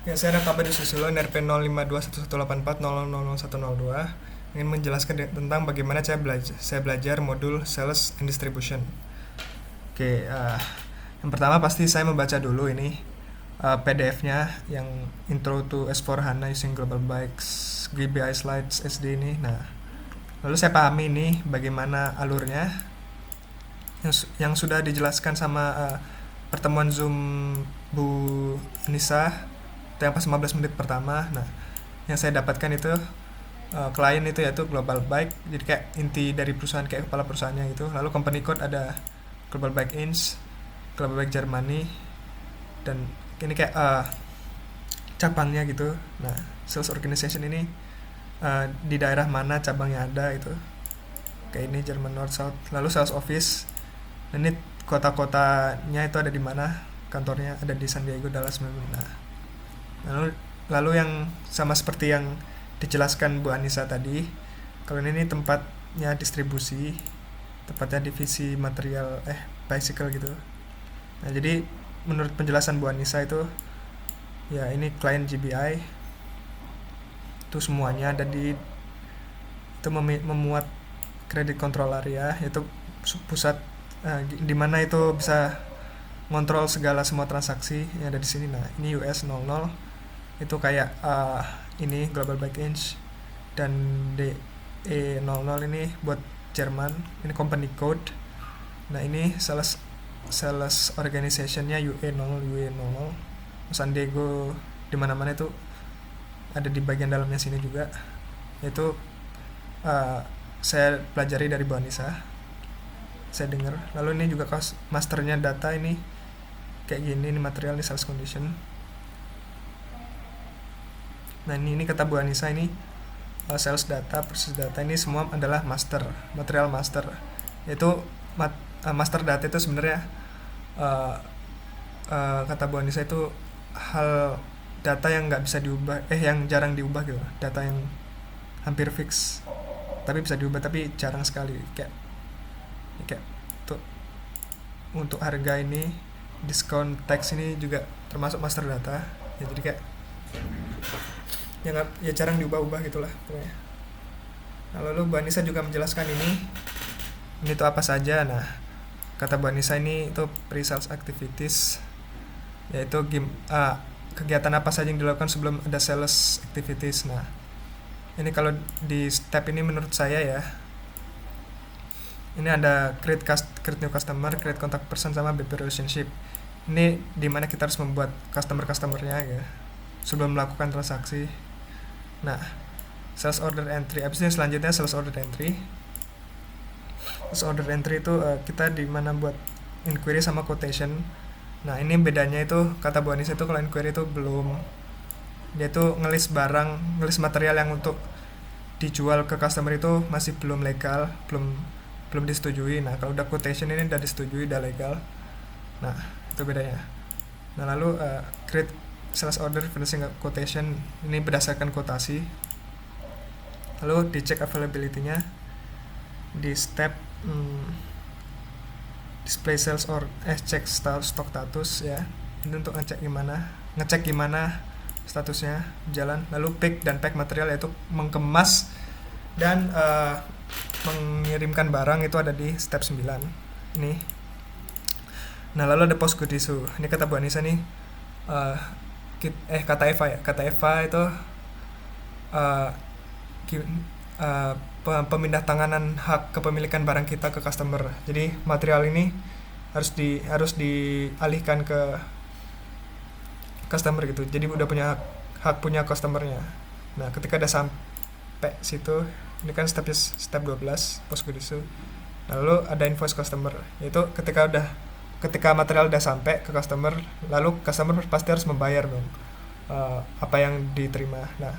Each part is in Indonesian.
Ya, saya Rakabadi Susilo NRP 05211840000102 ingin menjelaskan tentang bagaimana saya belajar modul Sales and Distribution. Oke, yang pertama pasti saya membaca dulu ini PDF-nya yang Intro to S4HANA Using Global Bikes GBI Slides SD ini. Nah, lalu saya pahami ini bagaimana alurnya yang sudah dijelaskan sama pertemuan Zoom Bu Nisa yang pas 15 menit pertama. Nah, yang saya dapatkan itu klien itu yaitu Global Bike, jadi kayak inti dari perusahaan, kayak kepala perusahaannya gitu. Lalu company code ada Global Bike Inc., Global Bike Germany, dan ini kayak cabangnya gitu. Nah, sales organization ini di daerah mana cabangnya ada itu, kayak ini German North South. Lalu sales office, dan ini kota-kotanya itu ada di mana, kantornya ada di San Diego, Dallas, Melbourne. Nah, lalu yang sama seperti yang dijelaskan Bu Anissa tadi, kalau ini tempatnya distribusi, tempatnya divisi material bicycle gitu. Nah, jadi menurut penjelasan Bu Anissa itu ya ini klien GBI itu semuanya ada di itu memuat credit control area, yaitu pusat di mana itu bisa ngontrol semua transaksi yang ada di sini. Nah, ini US 00 itu kayak ini Global Bike Inc., dan DE00 ini buat Jerman, ini company code. Nah, ini sales organizationnya UE00 San Diego, di mana-mana itu ada di bagian dalamnya sini juga. Itu saya pelajari dari Bu Anissa, saya dengar. Lalu ini juga masternya data, ini kayak gini, ini material, ini sales condition. Nah, ini kata Bu Anissa, ini sales data, proses data, ini semua adalah material master. Yaitu master data itu sebenarnya kata Bu Anissa itu hal data yang nggak bisa diubah, yang jarang diubah gitu. Data yang hampir fix, tapi bisa diubah, tapi jarang sekali. Kayak untuk harga ini, diskon tax ini juga termasuk master data. Ya, jadi kayak ya jarang diubah-ubah gitulah pokoknya. Nah, lalu Bu Anissa juga menjelaskan ini tuh apa saja. Nah, kata Bu Anissa ini itu pre-sales activities, yaitu kegiatan apa saja yang dilakukan sebelum ada sales activities. Nah, ini kalau di step ini menurut saya ya, ini ada create new customer, create contact person, sama BP relationship. Ini dimana kita harus membuat customernya ya sebelum melakukan transaksi. Nah, sales order entry. Abis ini selanjutnya sales order entry. Sales order entry itu kita di mana buat inquiry sama quotation. Nah, ini bedanya itu kata Bu Anissa itu kalau inquiry itu belum, dia itu ngelis material yang untuk dijual ke customer itu masih belum legal, belum disetujui. Nah, kalau udah quotation ini udah disetujui, udah legal. Nah, itu bedanya. Nah, lalu create sales order finishing quotation, ini berdasarkan quotasi. Lalu dicek availability-nya di step display sales or check stock status ya. Ini untuk ngecek gimana statusnya jalan. Lalu pick dan pack material, yaitu mengemas dan mengirimkan barang, itu ada di step 9 ini. Nah, lalu ada post good issue. Ini kata Bu Anissa nih, kata Eva itu pemindah tanganan hak kepemilikan barang kita ke customer. Jadi material ini harus dialihkan ke customer gitu. Jadi udah punya hak punya customernya. Nah, ketika udah sampai situ, ini kan step 12 post good issue. Nah, lalu ada invoice customer, yaitu ketika material udah sampai ke customer, lalu customer pasti harus membayar dong apa yang diterima. Nah,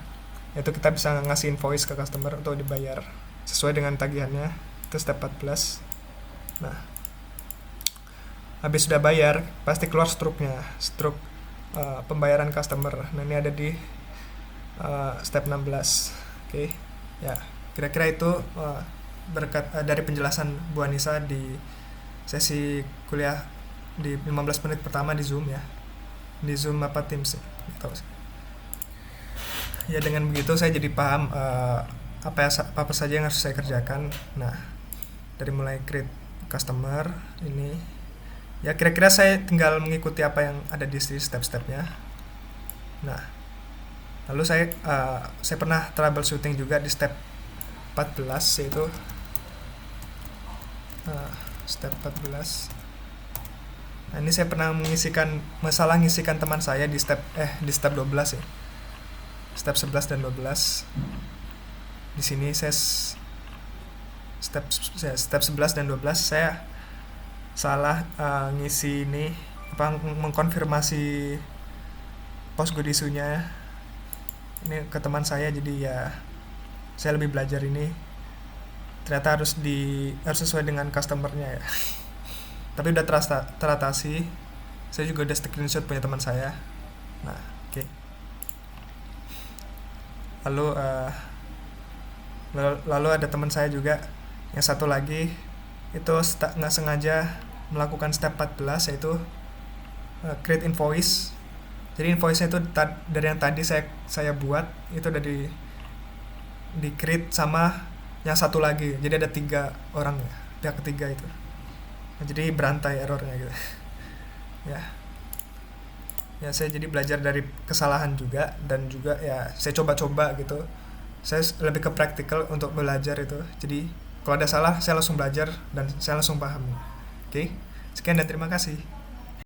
itu kita bisa ngasih invoice ke customer untuk dibayar sesuai dengan tagihannya. Itu step 14. Nah, habis sudah bayar pasti keluar struk pembayaran customer. Nah, ini ada di step 16. Oke. Ya, kira-kira itu berkat dari penjelasan Bu Anissa di sesi kuliah di 15 menit pertama di Zoom ya. Di Zoom apa Teams ya? Tahu sih. Ya dengan begitu saya jadi paham apa saja yang harus saya kerjakan. Nah, dari mulai create customer ini, ya kira-kira saya tinggal mengikuti apa yang ada di step-stepnya. Nah, lalu saya pernah troubleshooting juga di step 14, yaitu uh, step 14. Nah, ini saya pernah ngisikan teman saya di step 12 ya. Step 11 dan 12. Di sini step 11 dan 12 saya salah ngisi ini mengkonfirmasi postcode isunya ini ke teman saya, jadi ya saya lebih belajar ini ternyata harus sesuai dengan customernya ya. Tapi udah teratasi. Saya juga udah screenshot punya teman saya. Nah, oke. Lalu ada teman saya juga yang satu lagi itu nggak sengaja melakukan step 14, yaitu create invoice. Jadi invoice-nya itu dari yang tadi saya buat itu udah di create sama yang satu lagi. Jadi ada 3 orang ya, pihak ketiga itu. Nah, jadi berantai errornya gitu. Ya. Ya saya jadi belajar dari kesalahan juga, dan juga ya saya coba-coba gitu. Saya lebih ke praktikal untuk belajar itu. Jadi kalau ada salah saya langsung belajar dan saya langsung paham. Oke. Sekian dan terima kasih.